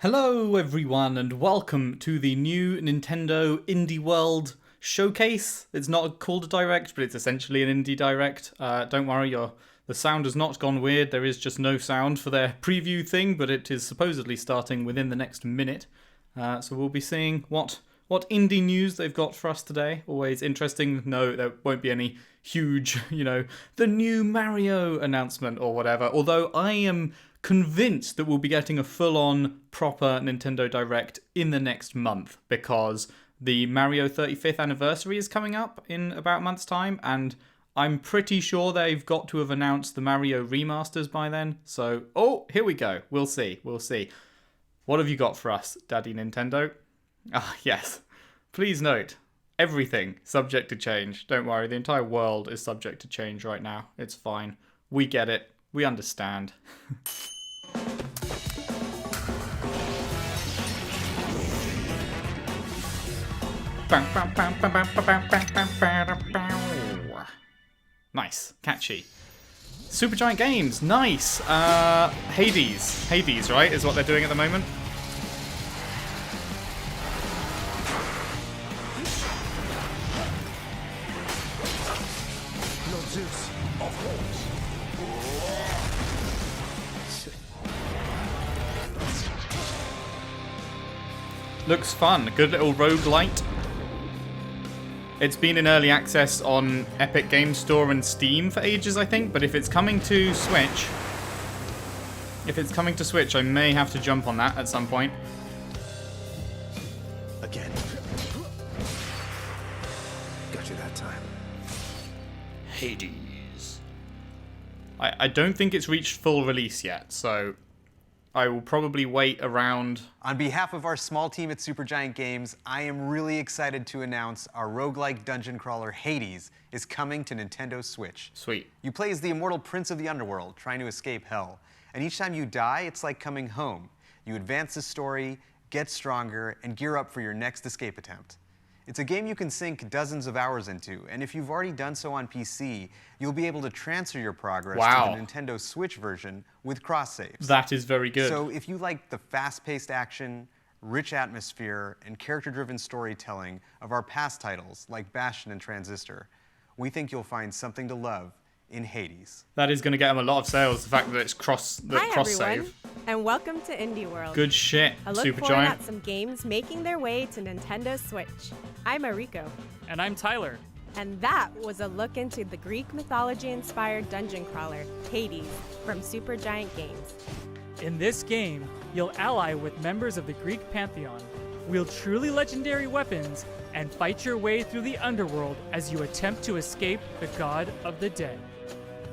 Hello everyone and welcome to the new Nintendo Indie World Showcase. It's not called a Direct, but it's essentially an Indie Direct. Don't worry, the sound has not gone weird. There is just no sound for their preview thing, but it is supposedly starting within the next minute. So we'll be seeing what indie news they've got for us today. Always interesting. No, there won't be any huge, the new Mario announcement or whatever. Although I am convinced that we'll be getting a full-on proper Nintendo Direct in the next month, because the Mario 35th anniversary is coming up in about a month's time, and I'm pretty sure they've got to have announced the Mario remasters by then. So, here we go. We'll see. What have you got for us, Daddy Nintendo? Ah, yes. Please note, everything subject to change. Don't worry, the entire world is subject to change right now. It's fine. We get it. We understand. Nice. Catchy. Supergiant Games. Nice. Hades. Hades, right, is what they're doing at the moment. Looks fun. Good little roguelite. It's been in early access on Epic Games Store and Steam for ages, I think, but if it's coming to Switch, I may have to jump on that at some point. Again. Got you that time. Hades. I don't think it's reached full release yet, so I will probably wait around. On behalf of our small team at Supergiant Games, I am really excited to announce our roguelike dungeon crawler Hades is coming to Nintendo Switch. Sweet. You play as the immortal prince of the underworld, trying to escape hell. And each time you die, it's like coming home. You advance the story, get stronger, and gear up for your next escape attempt. It's a game you can sink dozens of hours into, and if you've already done so on PC, you'll be able to transfer your progress to the Nintendo Switch version with cross-saves. That is very good. So if you like the fast-paced action, rich atmosphere, and character-driven storytelling of our past titles like Bastion and Transistor, we think you'll find something to love in Hades. That is going to get them a lot of sales, the fact that it's cross-save. Hi everyone, and welcome to Indie World. Good shit, I look forward Supergiant. at some games making their way to Nintendo Switch. I'm Mariko. And I'm Tyler. And that was a look into the Greek mythology-inspired dungeon crawler, Hades, from Supergiant Games. In this game, you'll ally with members of the Greek pantheon, wield truly legendary weapons, and fight your way through the underworld as you attempt to escape the god of the dead.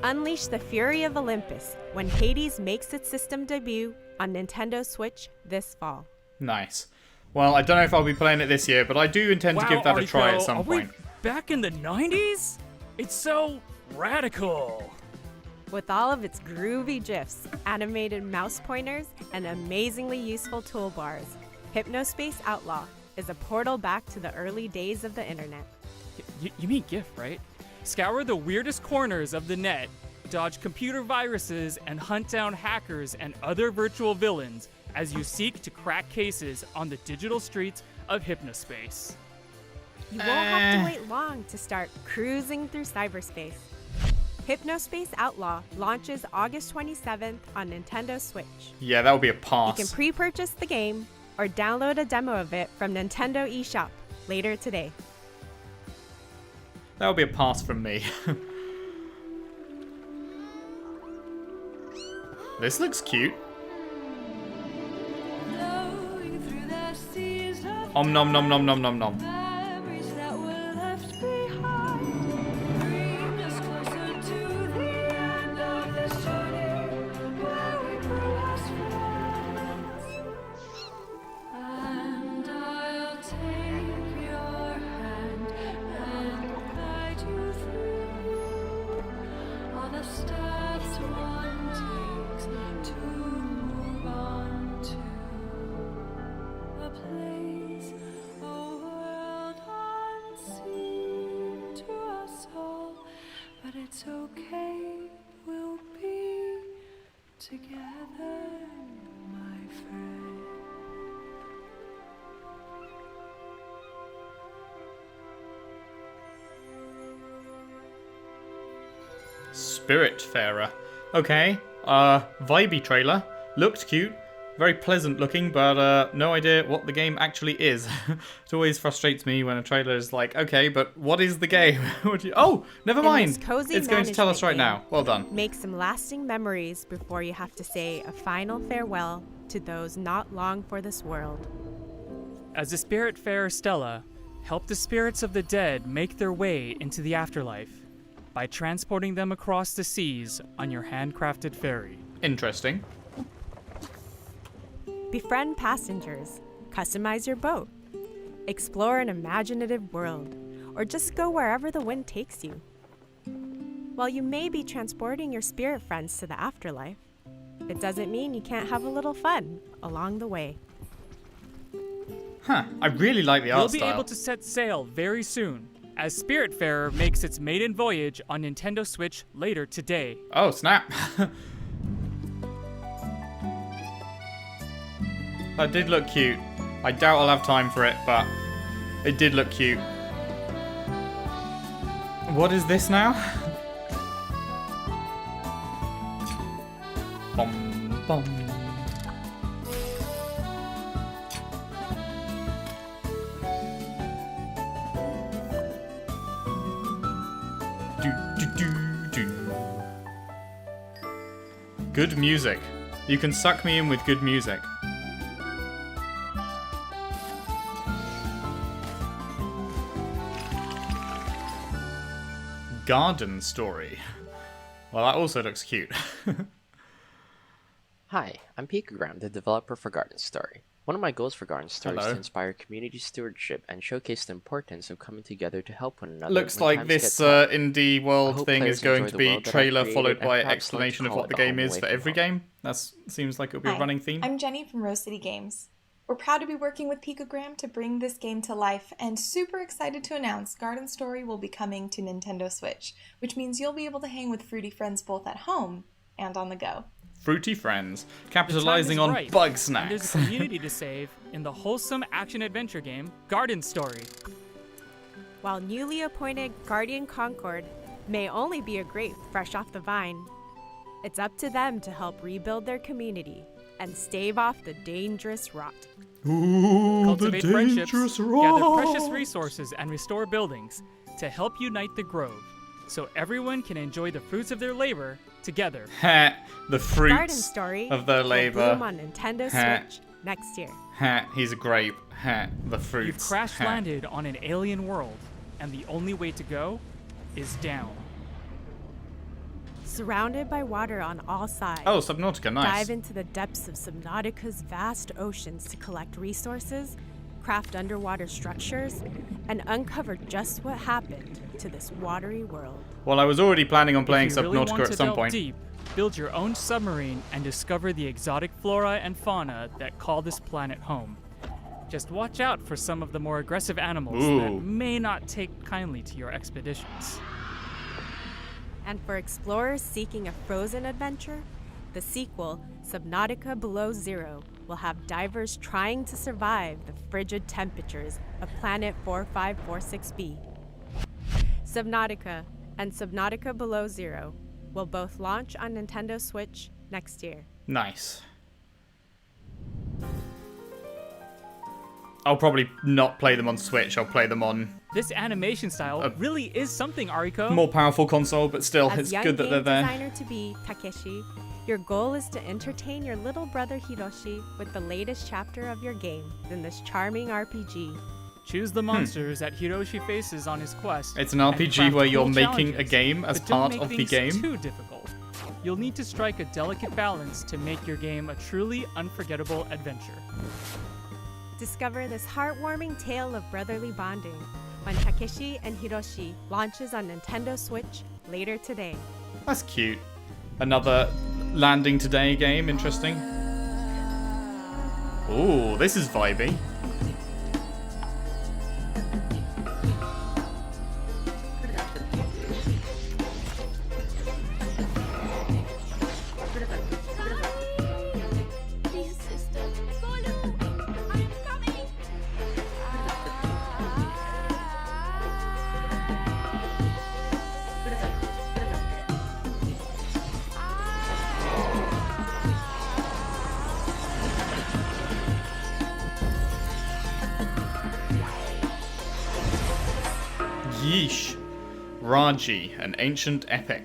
Unleash the fury of Olympus when Hades makes its system debut on Nintendo Switch this fall. Nice. Well, I don't know if I'll be playing it this year, but I do intend to give that a try at some point. We back in the 90s? It's so radical. With all of its groovy GIFs, animated mouse pointers, and amazingly useful toolbars, Hypnospace Outlaw is a portal back to the early days of the internet. You mean GIF, right? Scour the weirdest corners of the net, dodge computer viruses, and hunt down hackers and other virtual villains as you seek to crack cases on the digital streets of Hypnospace. You won't have to wait long to start cruising through cyberspace. Hypnospace Outlaw launches August 27th on Nintendo Switch. Yeah, that would be a pass. You can pre-purchase the game or download a demo of it from Nintendo eShop later today. That would be a pass from me. This looks cute. Om nom nom nom nom nom nom. It's okay, we'll be together, my friend. Spiritfarer. Okay, vibey trailer. Looked cute. Very pleasant looking, but no idea what the game actually is. It always frustrates me when a trailer is like, okay, but what is the game? Oh, never mind. this cozy It's going to tell us right management now. Well done. Make some lasting memories before you have to say a final farewell to those not long for this world. As a Spiritfarer Stella, help the spirits of the dead make their way into the afterlife by transporting them across the seas on your handcrafted ferry. Interesting. Befriend passengers, customize your boat, explore an imaginative world, or just go wherever the wind takes you. While you may be transporting your spirit friends to the afterlife, it doesn't mean you can't have a little fun along the way. Huh, I really like the art You'll be style. able to set sail very soon, as Spiritfarer makes its maiden voyage on Nintendo Switch later today. Oh, snap. That did look cute. I doubt I'll have time for it, but it did look cute. What is this now? Bom, bom. Do, do, do, do. Good music. You can suck me in with good music. Garden story. Well, that also looks cute. Hi, I'm Pikagram, the developer for Garden Story. One of my goals for Garden Story is Hello. to inspire community stewardship and showcase the importance of coming together to help one another. Looks when like times this get tough. indie I world hope thing players is going enjoy to the be world that I've trailer created followed and by perhaps explanation like of to what the call it a game home is away for from every home. game. That seems like it'll be a Hi, running theme. I'm Jenny from Rose City Games. We're proud to be working with Pikagram to bring this game to life and super excited to announce Garden Story will be coming to Nintendo Switch, which means you'll be able to hang with fruity friends both at home and on the go. Fruity friends, The time capitalizing is on ripe, bug and there's snacks. a community to save in the wholesome action-adventure game Garden Story. While newly appointed Guardian Concord may only be a grape fresh off the vine, it's up to them to help rebuild their community and stave off the dangerous rot. Ooh, Cultivate the friendships, dangerous gather raw. precious resources, and restore buildings to help unite the Grove, so everyone can enjoy the fruits of their labor together. Ha, the Garden fruits Story of their will labor. bloom on Nintendo Ha. Switch next year. Ha, he's a grape. Ha, the fruits. You've crash Ha. landed on an alien world, and the only way to go is down. Surrounded by water on all sides. Oh, Subnautica, nice. Dive into the depths of Subnautica's vast oceans to collect resources, craft underwater structures, and uncover just what happened to this watery world. Well, I was already planning on playing If you really Subnautica want at to some delve point. deep, build your own submarine and discover the exotic flora and fauna that call this planet home. Just watch out for some of the more aggressive animals Ooh. that may not take kindly to your expeditions. And for explorers seeking a frozen adventure, the sequel, Subnautica Below Zero, will have divers trying to survive the frigid temperatures of planet 4546b. Subnautica and Subnautica Below Zero will both launch on Nintendo Switch next year. Nice. I'll probably not play them on Switch. I'll play them on This animation style really is something, Ariko. more powerful console, but still, As it's young good that game they're there. designer to be, Takeshi, your goal is to entertain your little brother Hiroshi with the latest chapter of your game in this charming RPG. Choose the monsters that Hiroshi faces on his quest. It's an and RPG craft where you're cool making a challenges, game as but don't part make of the things game. Too difficult. You'll need to strike a delicate balance to make your game a truly unforgettable adventure. Discover this heartwarming tale of brotherly bonding when Takeshi and Hiroshi launches on Nintendo Switch later today. That's cute. Another landing today game, interesting. Ooh, this is vibey. Yeesh. Raji, an ancient epic.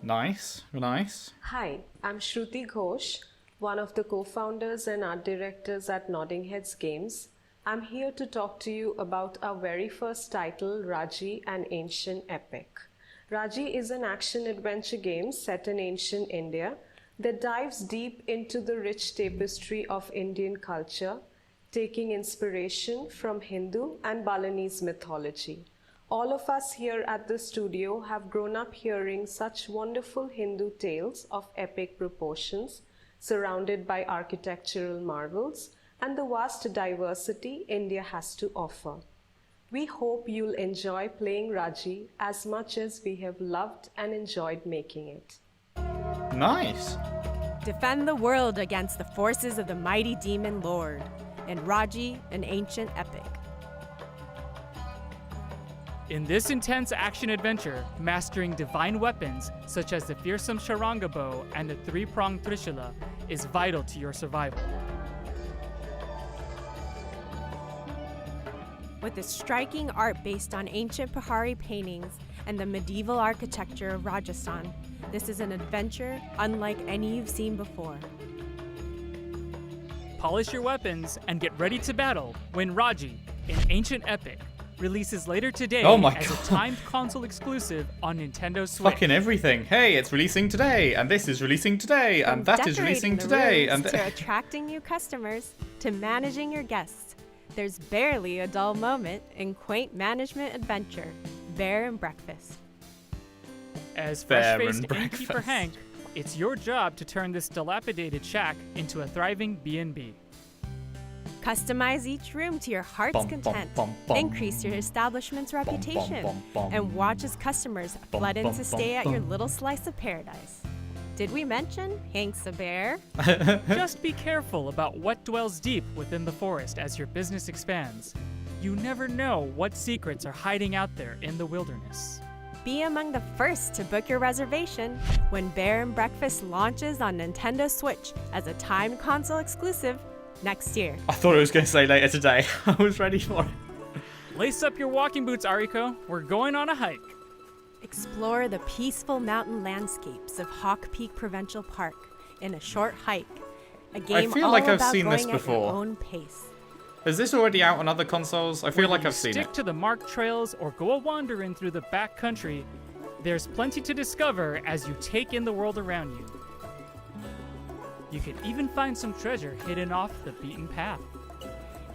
Nice, nice. Hi, I'm Shruti Ghosh, one of the co-founders and art directors at Nodding Heads Games. I'm here to talk to you about our very first title, Raji, an Ancient Epic. Raji is an action-adventure game set in ancient India that dives deep into the rich tapestry of Indian culture, taking inspiration from Hindu and Balinese mythology. All of us here at the studio have grown up hearing such wonderful Hindu tales of epic proportions, surrounded by architectural marvels and the vast diversity India has to offer. We hope you'll enjoy playing Raji as much as we have loved and enjoyed making it. Nice. Defend the world against the forces of the mighty demon lord in Raji, an Ancient Epic. In this intense action-adventure, mastering divine weapons such as the fearsome Sharanga bow and the three-pronged Trishula is vital to your survival. With the striking art based on ancient Pahari paintings and the medieval architecture of Rajasthan, this is an adventure unlike any you've seen before. Polish your weapons and get ready to battle when Raji, an Ancient Epic, releases later today as a timed console exclusive on Nintendo Switch. Fucking everything. Hey, it's releasing today, and this is releasing today, and that is releasing today, and to attracting new customers, to managing your guests, there's barely a dull moment in quaint management adventure, Bear and Breakfast. As Bear fresh-faced and innkeeper breakfast. Hank, it's your job to turn this dilapidated shack into a thriving B&B. Customize each room to your heart's Bum, bum, content. bum, bum. Increase your establishment's reputation. bum, bum. And watch as customers Bum, flood in bum, to bum, stay at your bum. little slice of paradise. Did we mention Hank's a bear? Just be careful about what dwells deep within the forest as your business expands. You never know what secrets are hiding out there in the wilderness. Be among the first to book your reservation when Bear and Breakfast launches on Nintendo Switch as a timed console exclusive next year. I thought it was going to say later today. I was ready for it. Lace up your walking boots, Ariko. We're going on a hike. Explore the peaceful mountain landscapes of Hawk Peak Provincial Park in a short hike. A game feel all like I've about seen this going at before. your own pace. Is this already out on other consoles? I feel Whether like you I've seen stick it. to the marked trails or go a wandering through the back country, there's plenty to discover as you take in the world around you. You can even find some treasure hidden off the beaten path.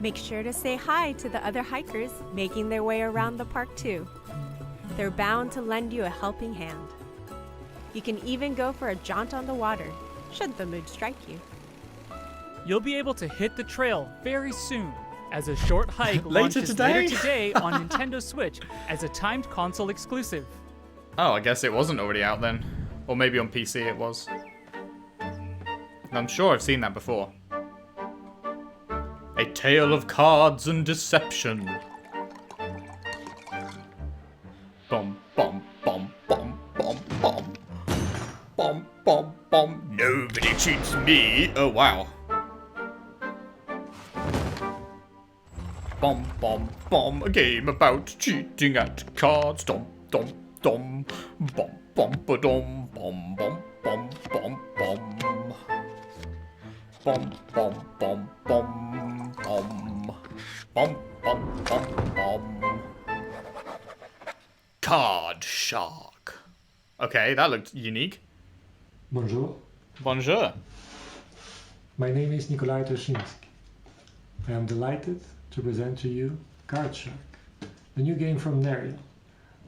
Make sure to say hi to the other hikers making their way around the park too. They're bound to lend you a helping hand. You can even go for a jaunt on the water, should the mood strike you. You'll be able to hit the trail very soon, as a short hike Later launches today? later today on Nintendo Switch as a timed console exclusive. Oh, I guess it wasn't already out then. Or maybe on PC it was. I'm sure I've seen that before. A tale of cards and deception. Bum bum bum bum bum bum. Bum bum bum. Nobody cheats me. Oh wow. Bum bum bum. A game about cheating at cards. Dum dum dum. Bum bum ba dum bum bum bum bum bum. Bum bum bum bum bum. Bum bum bum bum. Card Shark. Okay, that looked unique. Bonjour, Bonjour. my name is Nikolai Toshinsky. I am delighted to present to you Card Shark, the new game from Nerial,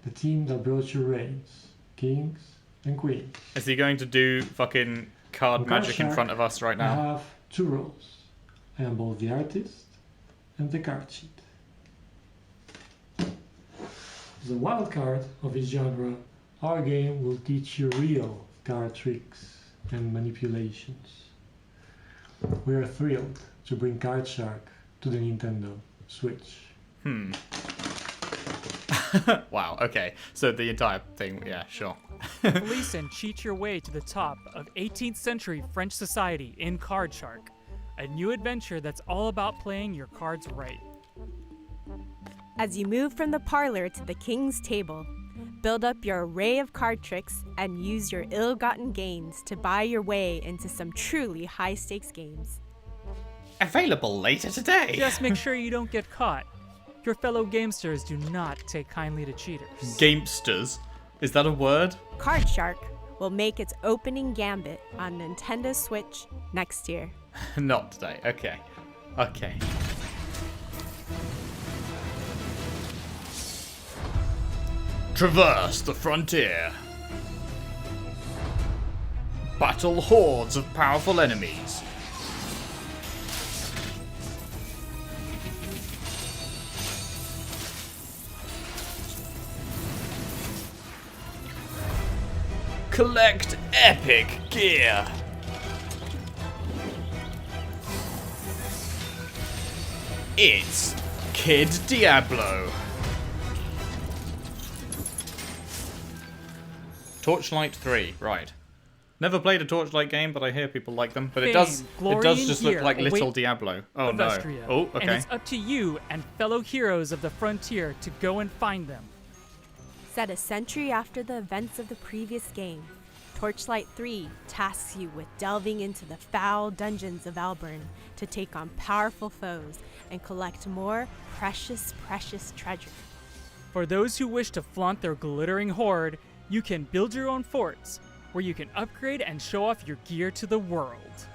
the team that brought you reigns, kings, and queens. Is he going to do fucking card On Card magic in Shark, front of us right I now? have two roles. I am both the artist and the card sheet. As a wild card of its genre, our game will teach you real card tricks and manipulations. We are thrilled to bring Card Shark to the Nintendo Switch. Wow, okay. So the entire thing, yeah, sure. Police and cheat your way to the top of 18th century French society in Card Shark, a new adventure that's all about playing your cards right. As you move from the parlor to the king's table, build up your array of card tricks and use your ill-gotten gains to buy your way into some truly high-stakes games. Available later today. Just make sure you don't get caught. Your fellow gamesters do not take kindly to cheaters. Gamesters? Is that a word? Card Shark will make its opening gambit on Nintendo Switch next year. Not today. Okay. Okay. Traverse the frontier. Battle hordes of powerful enemies. Collect epic gear. It's Kid Diablo. Torchlight 3, right. Never played a Torchlight game, but I hear people like them. But it does just look like Little Diablo. Oh no. Oh, okay. And it's up to you and fellow heroes of the frontier to go and find them. Set a century after the events of the previous game, Torchlight 3 tasks you with delving into the foul dungeons of Alburn to take on powerful foes and collect more precious treasure. For those who wish to flaunt their glittering hoard, you can build your own forts, where you can upgrade and show off your gear to the world.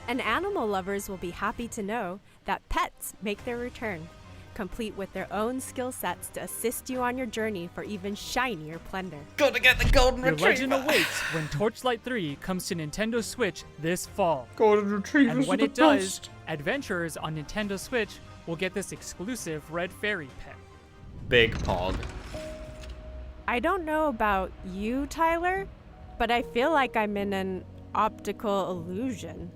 And animal lovers will be happy to know that pets make their return, complete with their own skill sets to assist you on your journey for even shinier plunder. Gotta get the golden Your retriever. legend awaits when Torchlight 3 comes to Nintendo Switch this fall. Golden retrievers And when are it the does, best. adventurers on Nintendo Switch will get this exclusive red fairy pet. Big Pog. I don't know about you, Tyler, but I feel like I'm in an optical illusion.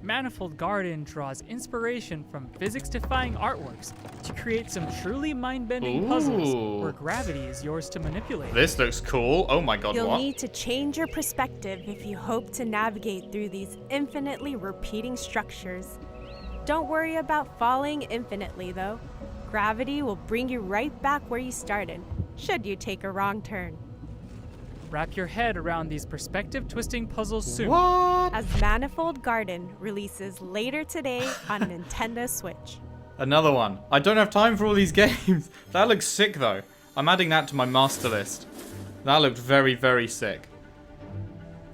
Manifold Garden draws inspiration from physics-defying artworks to create some truly mind-bending puzzles where gravity is yours to manipulate. This looks cool. Oh my god, You'll what? need to change your perspective if you hope to navigate through these infinitely repeating structures. Don't worry about falling infinitely, though. Gravity will bring you right back where you started, should you take a wrong turn. Wrap your head around these perspective-twisting puzzles soon. What? As Manifold Garden releases later today on Nintendo Switch. Another one. I don't have time for all these games. That looks sick, though. I'm adding that to my master list. That looked very, very sick.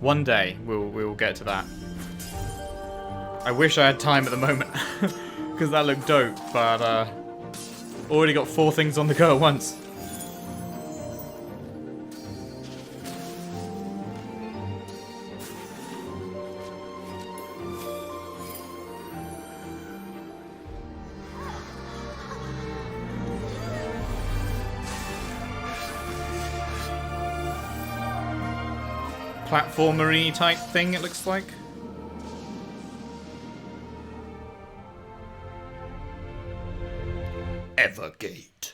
One day, we will get to that. I wish I had time at the moment, because that looked dope, but already got 4 things on the go at once. Platformery type thing, it looks like. Evergate.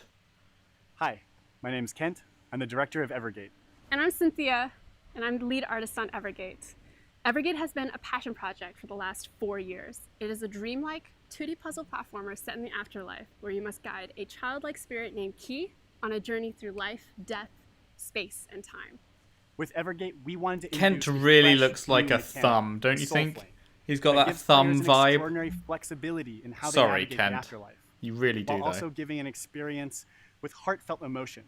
Hi, my name's Kent. I'm the director of Evergate. And I'm Cynthia, and I'm the lead artist on Evergate. Evergate has been a passion project for the last 4 years. It is a dreamlike 2D puzzle platformer set in the afterlife, where you must guide a childlike spirit named Key on a journey through life, death, space, and time. With Evergate, we wanted to Kent introduce a really fresh looks like a new mechanic, thumb, don't you Soul think? Flame, He's got that gives thumb players an vibe. Extraordinary flexibility in how they Sorry, navigate Kent. the afterlife. You really do, while though. also giving an experience with heartfelt emotion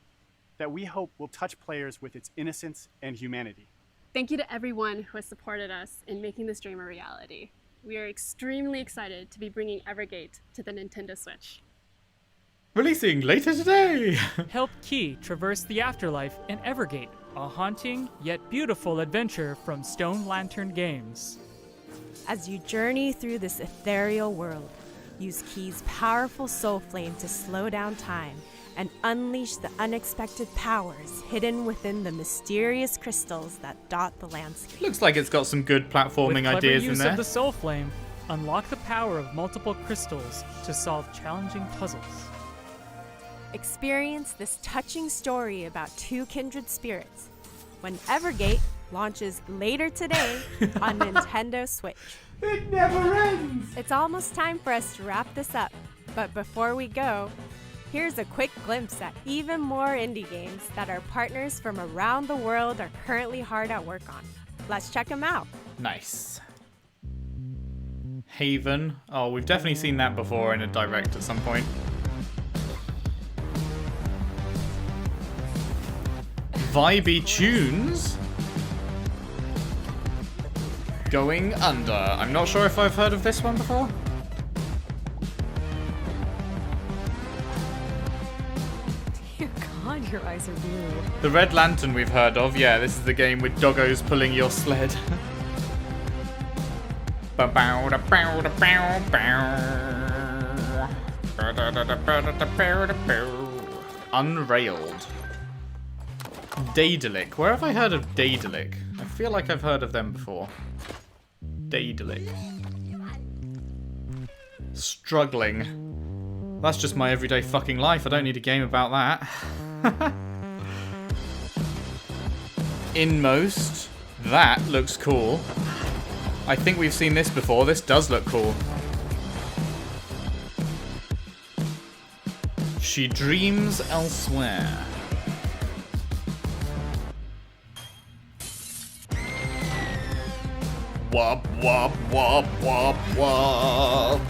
that we hope will touch players with its innocence and humanity. Thank you to everyone who has supported us in making this dream a reality. We are extremely excited to be bringing Evergate to the Nintendo Switch. Releasing later today! Help Key traverse the afterlife in Evergate, a haunting yet beautiful adventure from Stone Lantern Games. As you journey through this ethereal world, use Key's powerful soul flame to slow down time and unleash the unexpected powers hidden within the mysterious crystals that dot the landscape. Looks like it's got some good platforming With clever ideas in use there. of the Soul Flame, unlock the power of multiple crystals to solve challenging puzzles. Experience this touching story about 2 kindred spirits when Evergate launches later today on Nintendo Switch. It never ends! It's almost time for us to wrap this up. But before we go, here's a quick glimpse at even more indie games that our partners from around the world are currently hard at work on. Let's check them out. Nice. Haven. Oh, we've definitely seen that before in a direct at some point. Vibey Tunes. Going Under. I'm not sure if I've heard of this one before. Dear God, your eyes are blue. The Red Lantern we've heard of. Yeah, this is the game with doggos pulling your sled. Unrailed. Daedalic. Where have I heard of Daedalic? I feel like I've heard of them before. Daedalic. Struggling. That's just my everyday fucking life. I don't need a game about that. Inmost. That looks cool. I think we've seen this before. This does look cool. She Dreams Elsewhere. Wop, wop, wop, wop, wop.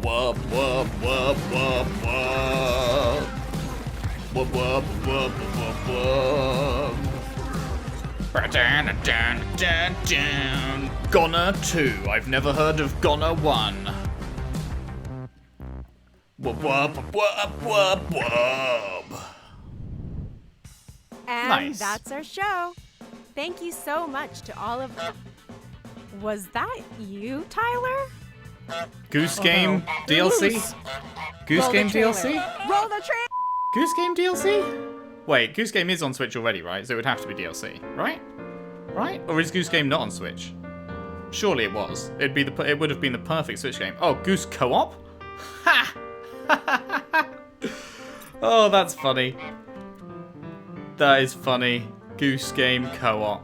Wop, wop, wop, wop, wop. Wop, wop, wop, wop, wop. Goner 2. I've never heard of Goner 1. Wop, wop, wop, wop, wop. And Nice. that's our show. Thank you so much to all of... Was that you, Tyler? Goose Game DLC? Goose Roll the Game trailer. DLC? Roll the trailer! Goose Game DLC? Wait, Goose Game is on Switch already, right? So it would have to be DLC, right? Right? Or is Goose Game not on Switch? Surely it was. It would have been the perfect Switch game. Oh, Goose Co-op? Ha! Oh, that's funny. That is funny. Goose Game Co-op.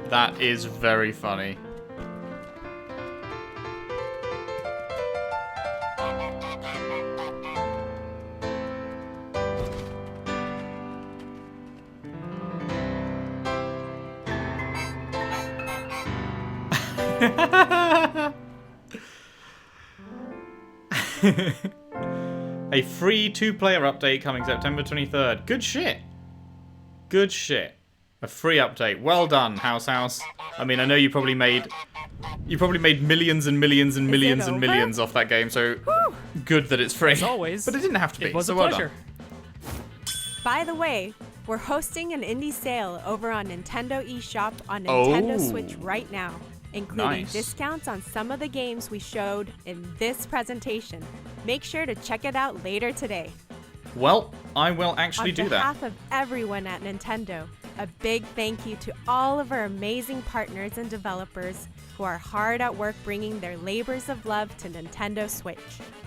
That is very funny. A free 2-player update coming September 23rd. Good shit. Good shit. A free update. Well done, House. I mean, I know you probably made millions and millions and millions and over? millions off that game, so good that it's free. As always, but it didn't have to be. it was so a well pleasure. done. By the way, we're hosting an indie sale over on Nintendo eShop on Nintendo Oh. Switch right now, including Nice. discounts on some of the games we showed in this presentation. Make sure to check it out later today. Well, I will actually On do that. behalf of everyone at Nintendo, a big thank you to all of our amazing partners and developers who are hard at work bringing their labors of love to Nintendo Switch.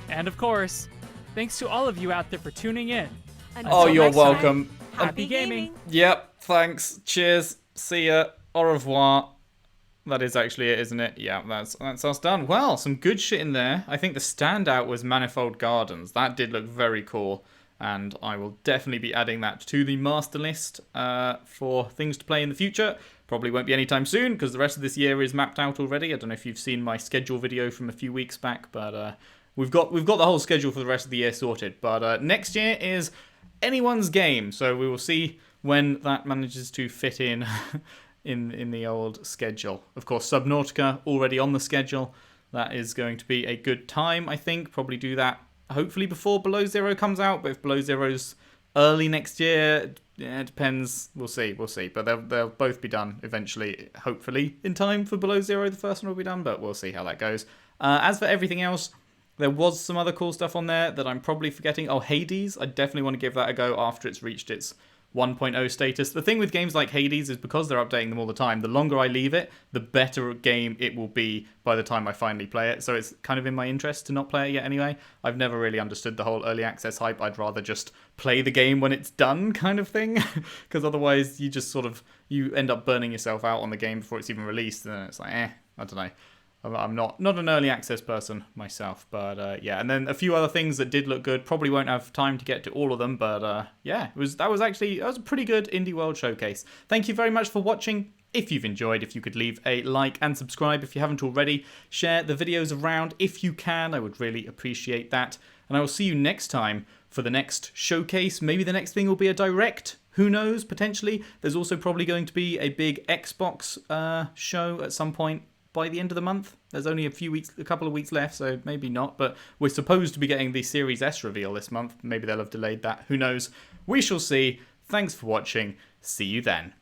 And of course, thanks to all of you out there for tuning in. Until Oh, you're next time, welcome. Happy gaming. Yep, thanks. Cheers. See ya. Au revoir. That is actually it, isn't it? Yeah, that's us done. Well, some good shit in there. I think the standout was Manifold Gardens. That did look very cool, and I will definitely be adding that to the master list for things to play in the future. Probably won't be anytime soon, because the rest of this year is mapped out already. I don't know if you've seen my schedule video from a few weeks back, but we've got the whole schedule for the rest of the year sorted. But next year is anyone's game, so we will see when that manages to fit in in the old schedule. Of course, Subnautica already on the schedule. That is going to be a good time, I think. Probably do that hopefully before Below Zero comes out, but if Below Zero's early next year, yeah, it depends. We'll see. But they'll both be done eventually, hopefully in time for Below Zero. The first one will be done, but we'll see how that goes. As for everything else, there was some other cool stuff on there that I'm probably forgetting. Oh, Hades. I definitely want to give that a go after it's reached its 1.0 status. The thing with games like Hades is because they're updating them all the time, the longer I leave it, the better game it will be by the time I finally play it. So it's kind of in my interest to not play it yet anyway. I've never really understood the whole early access hype. I'd rather just play the game when it's done kind of thing, because otherwise you just you end up burning yourself out on the game before it's even released, and then it's like, I don't know. I'm not an early access person myself, but yeah. And then a few other things that did look good. Probably won't have time to get to all of them, but yeah, that was a pretty good Indie World showcase. Thank you very much for watching. If you've enjoyed, if you could leave a like and subscribe if you haven't already. Share the videos around if you can. I would really appreciate that. And I will see you next time for the next showcase.Maybe the next thing will be a direct. Who knows, potentially. There's also probably going to be a big Xbox show at some point by the end of the month. There's only a couple of weeks left, so maybe not, but we're supposed to be getting the Series S reveal this month. Maybe they'll have delayed that. Who knows? We shall see. Thanks for watching. See you then.